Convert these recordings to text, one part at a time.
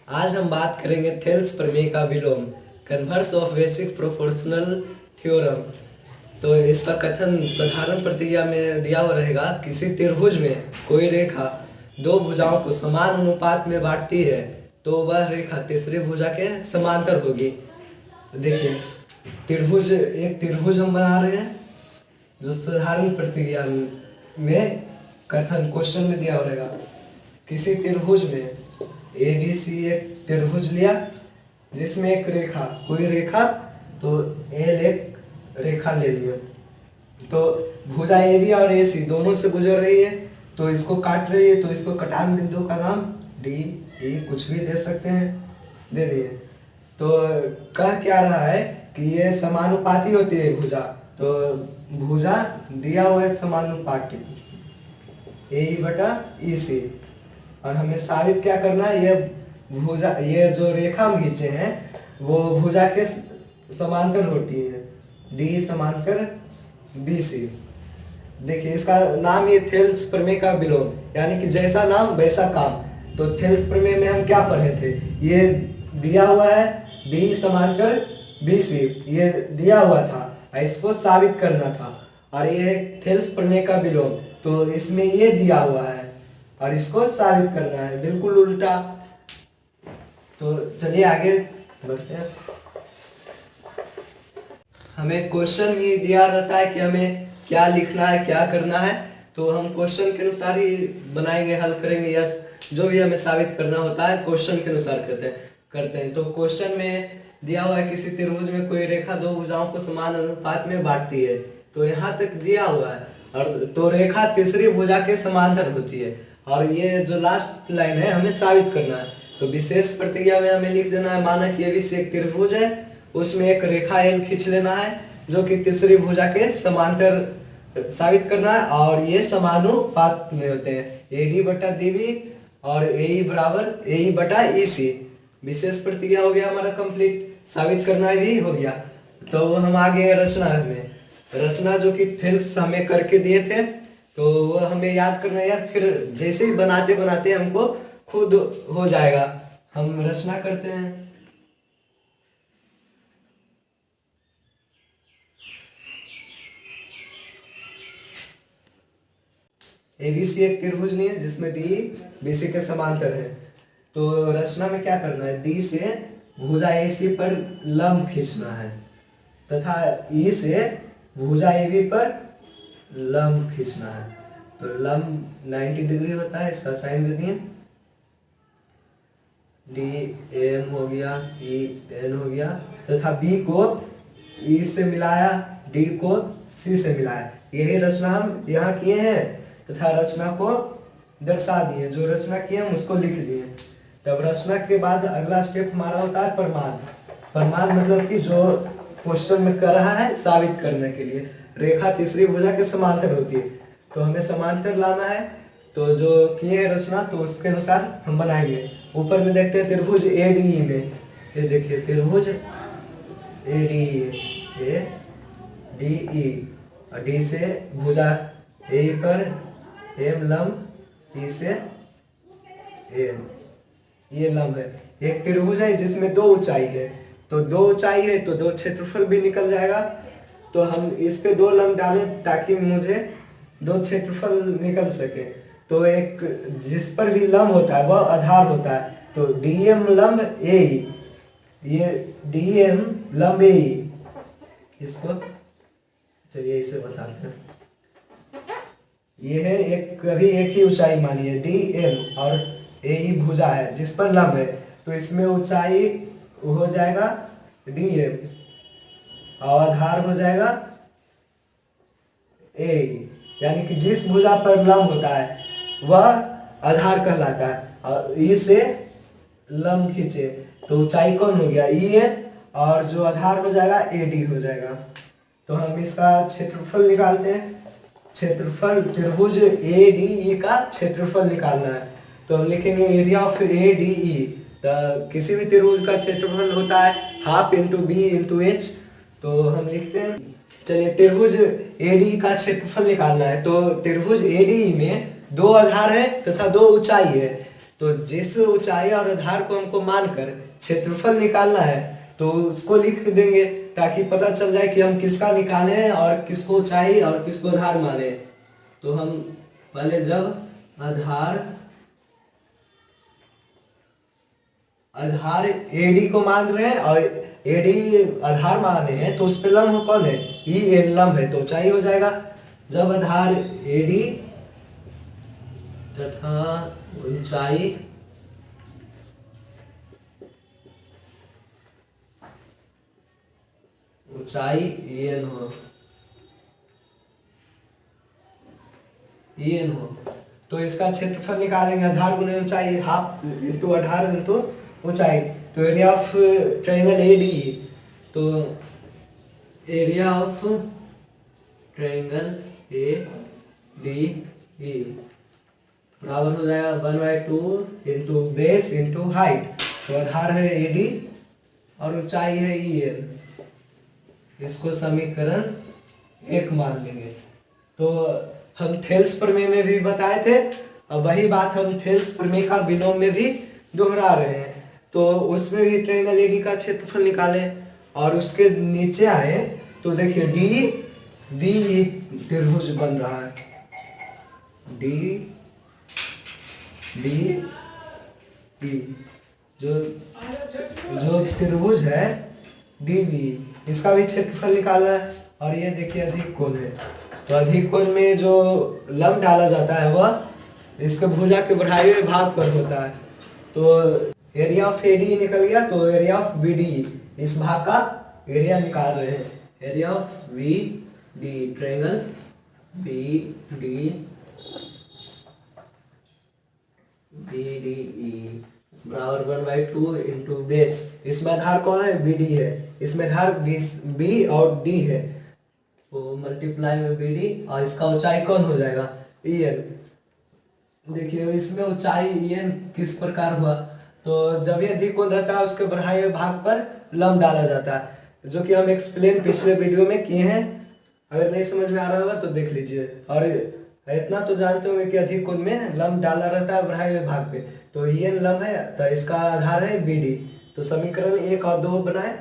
आज हम बात करेंगे थेल्स प्रमेय का विलोम, converse of basic proportional theorem. तो इसका कथन साधारण प्रक्रिया में दिया हुआ रहेगा। किसी त्रिभुज में कोई रेखा दो भुजाओं को समान अनुपात में बांटती है तो वह रेखा तीसरी भुजा के समांतर होगी। देखिए, एक त्रिभुज हम बना रहे हैं जो साधारण प्रक्रिया में कथन क्वेश्चन में दिया हुआ रहेगा। किसी त्रिभुज में ए बी सी एक त्रिभुज लिया जिसमें एक रेखा, कोई रेखा तो एल एक रेखा ले लिया। तो भुजा ए बी और ए सी दोनों से गुजर रही है तो इसको काट रही है, तो इसको कटान बिंदु का नाम डी ई कुछ भी दे सकते हैं, दे दिए। तो कह क्या रहा है कि ये समानुपाती होती है भुजा, तो भुजा दिया हुआ है समानुपाती ए बटा ई सी। और हमें साबित क्या करना है, ये भुजा, ये जो रेखा हम खींचे हैं वो भुजा के समांतर होती है, डी समांतर बी सी। देखिए, इसका नाम ये थेल्स प्रमेय का विलोम, यानी कि जैसा नाम वैसा काम। तो थेल्स प्रमेय में हम क्या पढ़े थे, ये दिया हुआ है डी समांतर बी सी, ये दिया हुआ था, इसको साबित करना था। और ये थेल्स प्रमेय का विलोम, तो इसमें ये दिया हुआ है और इसको साबित करना है, बिल्कुल उल्टा। तो चलिए आगे बढ़ते हैं। हमें क्वेश्चन ही दिया रहता है कि हमें क्या लिखना है, क्या करना है, तो हम क्वेश्चन के अनुसार ही बनाएंगे, हल करेंगे, या जो भी हमें साबित करना होता है क्वेश्चन के अनुसार करते हैं। तो क्वेश्चन में दिया हुआ है किसी त्रिभुज में कोई रेखा दो भुजाओं को समान अनुपात में बांटती है, तो यहाँ तक दिया हुआ है। और तो रेखा तीसरी भुजा के समांतर होती है, और ये जो लास्ट लाइन है हमें साबित करना है। तो विशेष प्रतिक्रिया में हमें लिख देना है, माना कि ABC एक त्रिभुज है, उसमें एक रेखा L खींच लेना है जो कि तीसरी भुजा के समांतर साबित करना है, और ये समानुपात में होते हैं, AD बटा DB और AE बराबर AE बटा EC। विशेष प्रतिक्रिया हो गया हमारा कंप्लीट, साबित करना भी हो गया। तो हम आगे रचना जो कि थेल्स हमें करके दिए थे, तो वो हमें याद करना है यार, फिर जैसे ही बनाते बनाते हमको खुद हो जाएगा। हम रचना करते हैं। ABC एक त्रिभुज नहीं है जिसमें D BC के समांतर है। तो रचना में क्या करना है, D से भुजा AC पर लंब खींचना है तथा E से भुजा AB पर लंब खींचना है। तो लंब 90 डिग्री होता है, इसका साइन दे दिए, DM हो गया, EN हो गया, तथा B को E से मिलाया, D को C से मिलाया। यही रचना हम यहाँ किए हैं तथा रचना को दर्शा दिए, जो रचना किए हम उसको लिख दिए। तब रचना के बाद अगला स्टेप हमारा होता है प्रमाण। प्रमाण मतलब कि जो क्वेश्चन में कर रहा है साबित करने के लिए, रेखा तीसरी भुजा के समांतर होती है, तो हमें समांतर लाना है। तो जो किए हैं रचना, तो उसके अनुसार हम बनाएंगे। ऊपर में देखते हैं त्रिभुज ADE में, ये देखिए त्रिभुज ADE और D से भुजा A पर M लंब, E से M, ये लंब है। एक त्रिभुज है जिसमें दो ऊंचाई है, तो दो ऊंचाई है तो दो क्षेत्रफल भी निकल जाएगा। तो हम इस पे दो लंब डालें ताकि मुझे दो क्षेत्रफल निकल सके। तो एक जिस पर भी लंब होता है वह आधार होता है, तो DM लंब AE, ये DM लंब AE, इसको चलिए इसे बताते हैं। ये है एक, कभी एक ही ऊंचाई मानिए, DM और AE भुजा है जिस पर लंब है, तो इसमें ऊंचाई हो जाएगा DM और आधार हो जाएगा AE, यानी कि जिस भुजा पर लंब होता है वह आधार कहलाता है। और E से लंब खींचे तो ऊंचाई कौन हो गया, EN, और जो आधार हो जाएगा AD हो जाएगा। तो हम इसका क्षेत्रफल निकालते हैं। क्षेत्रफल त्रिभुज ADE का क्षेत्रफल निकालना है, तो हम लिखेंगे एरिया ऑफ ADE। तो किसी भी त्रिभुज का क्षेत्रफल होता है half into B into H, तो हम लिखते हैं। चलिए, त्रिभुज ADE का क्षेत्रफल निकालना है। तो त्रिभुज ADE में दो आधार है तथा दो ऊंचाई है, तो जिस ऊंचाई और आधार को हमको मानकर क्षेत्रफल निकालना है तो उसको लिख देंगे ताकि पता चल जाए कि हम किसका निकालें और किसको ऊंचाई और किसको आधार माने। तो हम पहले जब आधार आधार एडी को मान रहे हैं और एडी आधार माने हैं तो उस पे लंब कौन है, ई एन लंब है तो ऊंचाई हो जाएगा। जब आधार एडी तथा ऊंचाई एन हो तो इसका क्षेत्रफल निकालेंगे। आधार गुने ऊंचाई, हाफ इंटू आधार इंटू ऊंचाई। तो एरिया ऑफ ट्रायंगल एडी, तो area of triangle A D E बराबर हो जाएगा 1/2 इंटू बेस इंटू हाइट। तो आधार है एडी और ऊंचाई है ई एन। इसको समीकरण 1 मान लेंगे। तो हम थेल्स प्रमेय में भी बताए थे और वही बात हम थेल्स प्रमेय का विलोम में भी दोहरा रहे हैं। तो उसमें भी ट्रायंगल एडी का क्षेत्रफल निकालें और उसके नीचे आए तो देखिए डी बी त्रिभुज बन रहा है। डी डी ई जो त्रिभुज है डी बी, इसका भी क्षेत्रफल निकालना है। और ये देखिए अधिक कोण है, तो अधिक कोण में जो लंब डाला जाता है वह इसके भुजा के बढ़ाए हुए भाग पर होता है। तो एरिया ऑफ एडी निकल गया, तो एरिया ऑफ बीडी, इस भाग का एरिया निकाल रहे हैं। Area of V D triangle B D E बराबर 1/2 इंटू बेस। इसमें आधार कौन है, बी डी है। इसमें आधार बी और डी है, तो मल्टीप्लाई में बी डी और इसका ऊंचाई कौन हो जाएगा, ई एन। देखिए इसमें ऊंचाई ई एन किस प्रकार हुआ, तो जब ये अधिक कोण रहता है उसके बढ़ाए हुए भाग पर लंब डाला जाता है, जो कि हम एक्सप्लेन पिछले वीडियो में किए हैं। अगर नहीं समझ में आ रहा होगा तो देख लीजिए। और इतना तो जानते होंगे कि अधिक कोण में लंब डाला रहता है बढ़ाए हुए भाग पे, तो ई एन लंब है तो इसका आधार है बी डी। तो समीकरण 1 और 2 बनाए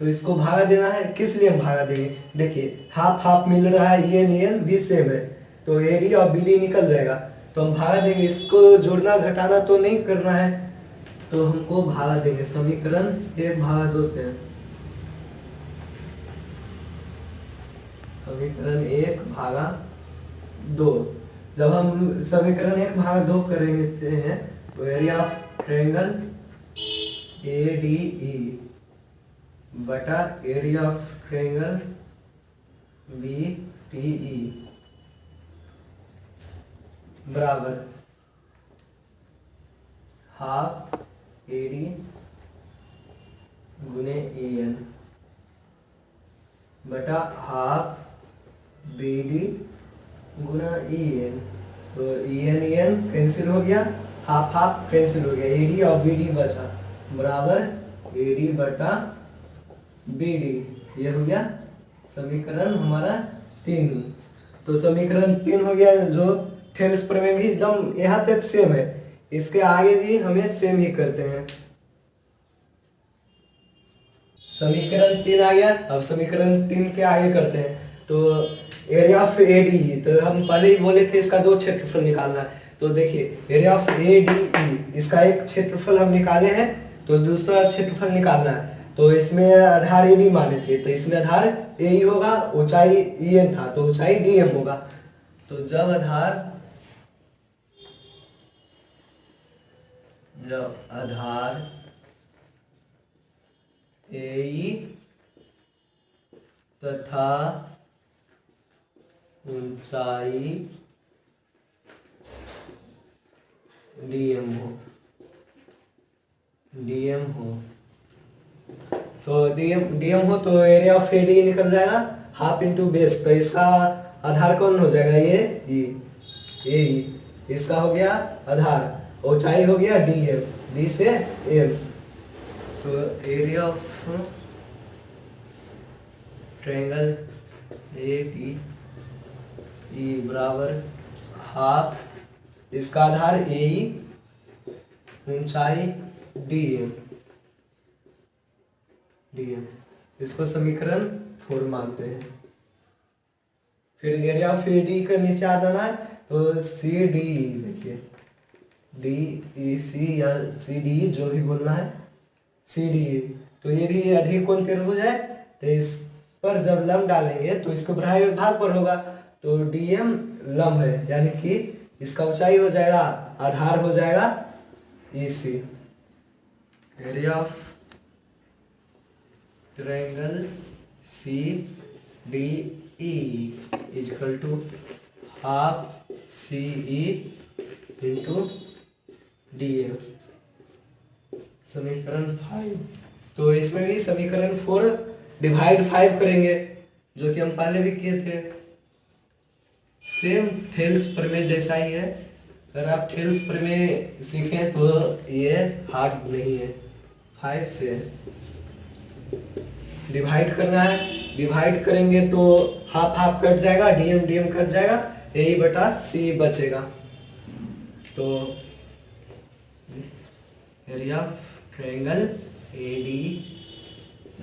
तो इसको भागा देना है। किस लिए हम भागा देंगे, देखिए हाफ हाफ मिल रहा है, ई एन भी सेम है तो ए डी और बी डी निकल जाएगा। तो हम भागा देंगे, इसको जोड़ना घटाना तो नहीं करना है, तो हमको भागा देंगे समीकरण 1/2 से। समीकरण 1/2, जब हम समीकरण 1/2 करेंगे हैं तो area of triangle A D E बटा area of triangle B T E बराबर हाफ ए डी गुने ई एन बटा हाफ बी डी गुना ई एन। तो ई एन कैंसिल हो गया, हाफ हाफ कैंसिल हो गया, ए डी और बी डी बचा बराबर ए डी बटा बी डी। ये हो गया समीकरण हमारा 3। तो समीकरण 3 हो गया, जो थेल्स प्रमेय भी एकदम यहाँ तक सेम है, इसके आगे भी हमें सेम ही करते हैं। समीकरण 3 आ गया, अब समीकरण 3 के आगे करते हैं। तो एरिया ऑफ ए डी, तो हम पहले ही बोले थे इसका 2 क्षेत्रफल निकालना है। तो देखिए एरिया ऑफ ए डी ई, इसका एक क्षेत्रफल हम निकाले हैं तो दूसरा क्षेत्रफल निकालना है। तो इसमें आधार ए डी माने थे तो इसमें आधार ए ई होगा, ऊंचाई ई एन था तो ऊंचाई डी एम होगा। तो जब आधार ए ई तथा ऊंचाई डीएम हो तो डीएम हो तो एरिया ऑफ एडी निकल जाएगा हाफ इंटू बेस। तो इसका आधार कौन हो जाएगा, ये ए, इसका हो गया आधार, ऊंचाई हो गया डीएम, डी से एम। तो area of triangle A D E बराबर हाफ, इसका आधार ए ई ऊंचाई डीएम, इसको समीकरण 4 मानते हैं। फिर एरिया ऑफ एडी का नीचे आ जाना है, तो सी डी, देखिए डी ई सी या सी डी जो भी बोलना है, सी डी, तो ये भी अधिक कोण त्रिभुज है, तो इस पर जब लंब डालेंगे तो इसको बढ़ाए भाग पर होगा, तो डीएम लंब है, यानी कि इसका ऊंचाई हो जाएगा, आधार हो जाएगा EC. Area of triangle C D E is equal to half C E into D M, समीकरण 5। तो इसमें भी समीकरण 4 डिवाइड 5 करेंगे, जो कि हम पहले भी किए थे। सेम थेल्स प्रमेय जैसा ही है। अगर आप थेल्स प्रमेय सीखें तो ये हार्ड नहीं है। 5 से डिवाइड करना है, डिवाइड करेंगे तो हाफ हाफ कट जाएगा, डीएम डीएम कट जाएगा, ए बटा सी बचेगा। तो area of triangle A D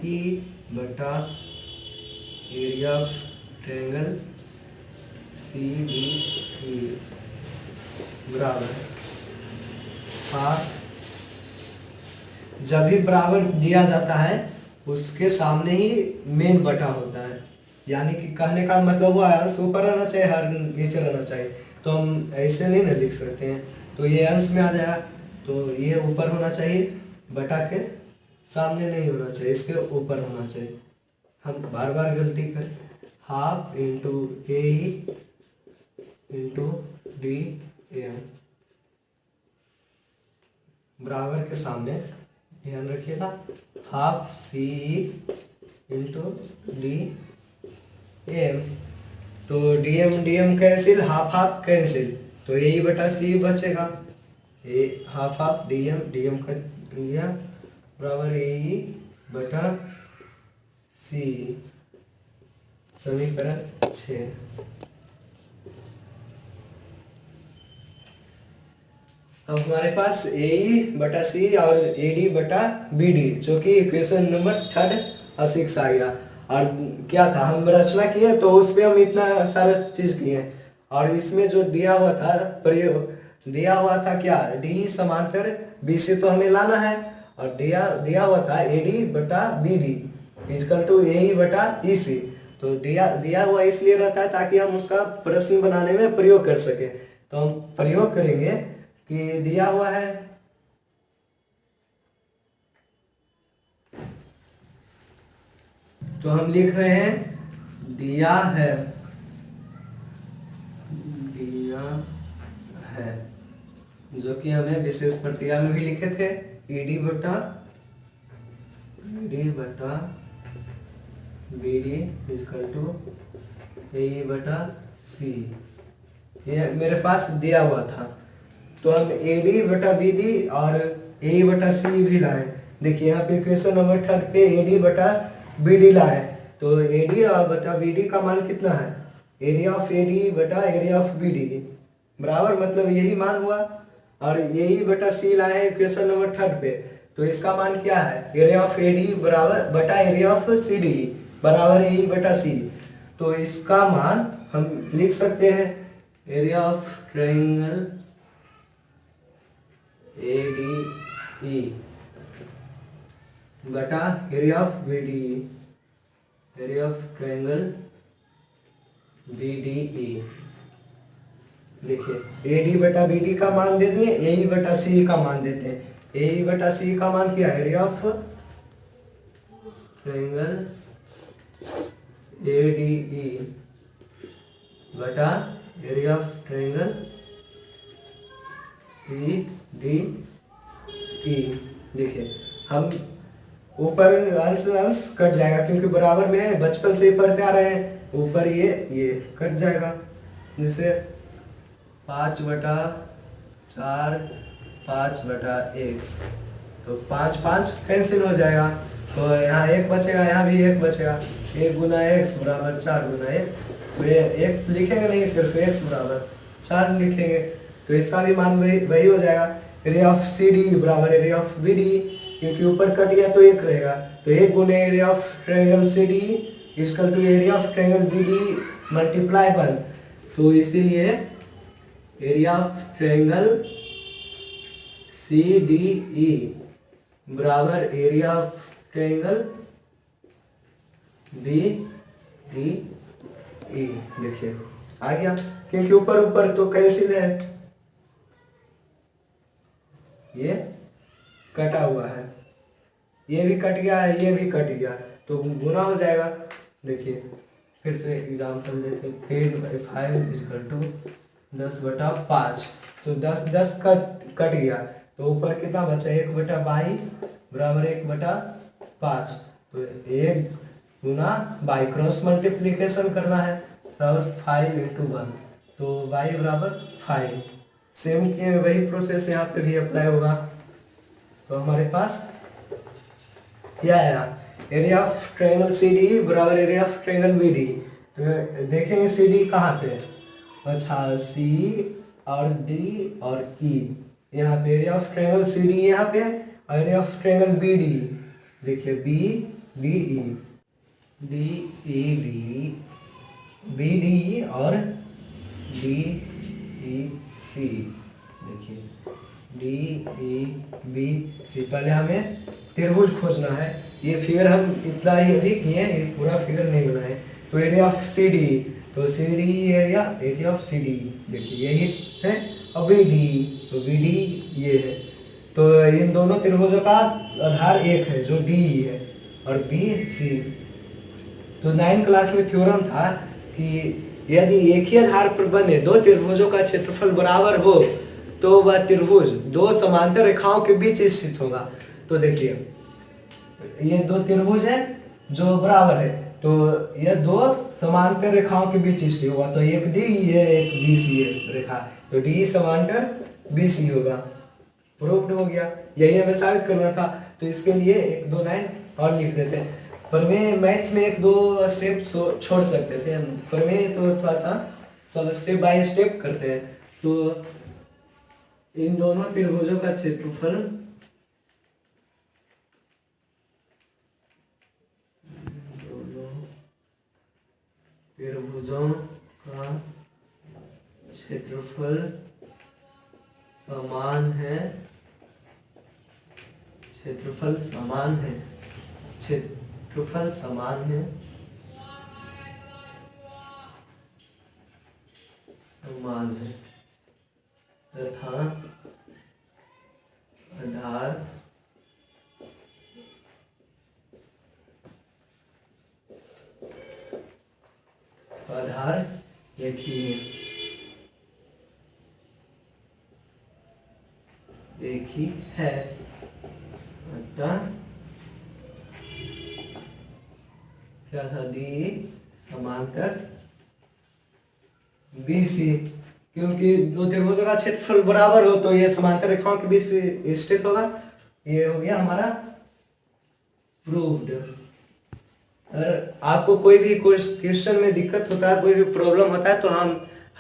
E बटा area of triangle C D E बराबर हाफ, जब भी बराबर दिया जाता है उसके सामने ही मेन बटा होता है, यानी कि कहने का मतलब हुआ अंश ऊपर रहना चाहिए, हर नीचे रहना चाहिए। तो हम ऐसे नहीं ना लिख सकते हैं, तो ये अंश में आ जाएगा, तो ये ऊपर होना चाहिए, बटा के सामने नहीं होना चाहिए, इसके ऊपर होना चाहिए। हम बार बार गलती करें, half into A into D M बराबर के सामने, ध्यान रखिएगा, half C into D M. तो DM DM cancel, half half cancel, तो ए बटा सी बचेगा, A half half DM DM कर लिया बराबर ए बटा सी, समीकरण 6। अब हमारे पास ए बटा सी और ए डी बटा बी डी, जो कि इक्वेशन नंबर 3 और 6 आ गया। और क्या था, हम रचना किए तो उस पर हम इतना सारा चीज किए, और इसमें जो दिया हुआ था प्रयोग, दिया हुआ था क्या, डी समांतर बी से तो हमें लाना है, और दिया हुआ था ए डी बटा बी डी इक्वल टू ए बटा ई सी। तो दिया हुआ इसलिए रहता है ताकि हम उसका प्रश्न बनाने में प्रयोग कर सके। तो हम प्रयोग करेंगे कि दिया हुआ है तो हम लिख रहे हैं दिया है जो कि हमें विशेष प्रतिक्रिया में भी लिखे थे, ईडी बटा बी डी इक्वल टू ए बटा सी, ये मेरे पास दिया हुआ था। तो हम ए डी बटा बी डी और ए बटा सी भी लाए। देखिए यहाँ पे क्वेश्चन नंबर 3 पे ए डी बटा बी डी लाए, तो ए डी और बटा बी डी का मान कितना है, एरिया ऑफ ए डी बटा एरिया ऑफ बी डी बराबर, मतलब यही मान हुआ। और ए बटा सी लाए हैं क्वेश्चन नंबर 3 पे, तो इसका मान क्या है, एरिया ऑफ ए डी बराबर बटा एरिया ऑफ सी डी बराबर ए बटा सी। तो इसका मान हम लिख सकते हैं area of triangle A D E बटा area of B D, area of triangle B D E. देखिए ए डी बटा बी डी का मान दे दिए, ए बटा सी का मान देते हैं। ए बटा सी का मान क्या है, area of triangle A D E बटा area of triangle C D E. देखिए हम ऊपर अंश अंश कट जाएगा क्योंकि बराबर में है, बचपन से ही पढ़ते आ रहे हैं, ऊपर ये कट जाएगा, जिससे 5/4 5/x, तो 5 5 कैंसिल हो जाएगा, तो यहाँ 1 बचेगा, यहाँ भी 1 बचेगा, 1 गुना x बराबर 4 गुना 1, तो ये 1 लिखेंगे नहीं, सिर्फ x बराबर 4 लिखेंगे, तो इसका भी मान वही हो जाएगा। एरिया ऑफ सी डी बराबर एरिया ऑफ बी डी, क्योंकि ऊपर कट गया तो एक रहेगा, तो एक गुने area of triangle C D इसका two area of triangle B D multiply 1, तो इसीलिए area of triangle C D E बराबर area of triangle B D E. देखिए आ गया, क्योंकि ऊपर ऊपर तो कैंसिल है, ये कटा हुआ है, ये भी कट गया है, ये भी कट गया, तो गुना हो जाएगा। देखिए फिर से एग्जाम्पल देते हैं, 10/5 इक्वल टू 10/5, तो 10 कट गया, तो ऊपर कितना बचा, 1/22 बराबर 1/5, तो 1 गुना बाई, क्रॉस मल्टीप्लीकेशन करना है, तब 5 × 1, तो y बराबर 5। सेम के वही प्रोसेस यहाँ पे भी अप्लाई होगा, तो हमारे पास क्या आया, area of triangle C D बराबर area of triangle B D. तो देखेंगे सी डी कहाँ पे, अच्छा सी और डी और ई, यहाँ पे area of triangle C D यहाँ पे, और area of triangle B D, देखिए B D E, D E B D और डी ई सी, देखिए डी ई बी सी। पहले हमें त्रिभुज खोजना है, ये फिगर हम इतना ही अभी किए हैं, ये पूरा फिगर नहीं बनाए। तो एरिया ऑफ सी डी, तो C D area off C D, देखिए यही है, और बी डी, तो बी डी ये है, तो इन दोनों त्रिभुजों का आधार एक है जो डी है, और बी सी। तो 9th क्लास में थ्योरम था कि यदि एक ही आधार पर बने दो त्रिभुजों का क्षेत्रफल बराबर हो तो वह त्रिभुज दो समांतर रेखाओं के बीच स्थित होगा। तो देखिए ये दो त्रिभुज है जो बराबर है, तो ये दो समांतर रेखाओं के बीच स्थित होगा, तो एक डी ये एक बी सी रेखा, तो डी समांतर बी सी होगा, प्रूव्ड हो गया। यही हमें साबित करना था, तो इसके लिए 1-2 लाइन और लिख देते हैं। पर मैं मैथ में 1-2 स्टेप छोड़ सकते थे, पर मैं तो थोड़ा सा सब स्टेप बाय स्टेप करते हैं। तो इन दोनों त्रिभुजों का क्षेत्रफल समान है, क्षेत्रफल समान है, क्षेत्रफल समान है, समान है तथा आधार एक ही है, एक ही है, अतः क्या था, डी समांतर बी सी, क्योंकि दो त्रिभुजों का क्षेत्रफल बराबर हो तो ये समांतर रेखाओं के बीच स्थित होगा। ये हो गया हमारा प्रूव्ड। अगर आपको कोई भी क्वेश्चन में दिक्कत होता है, कोई भी प्रॉब्लम होता है, तो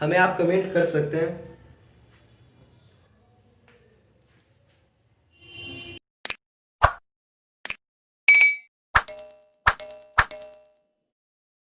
हमें आप कमेंट कर सकते हैं।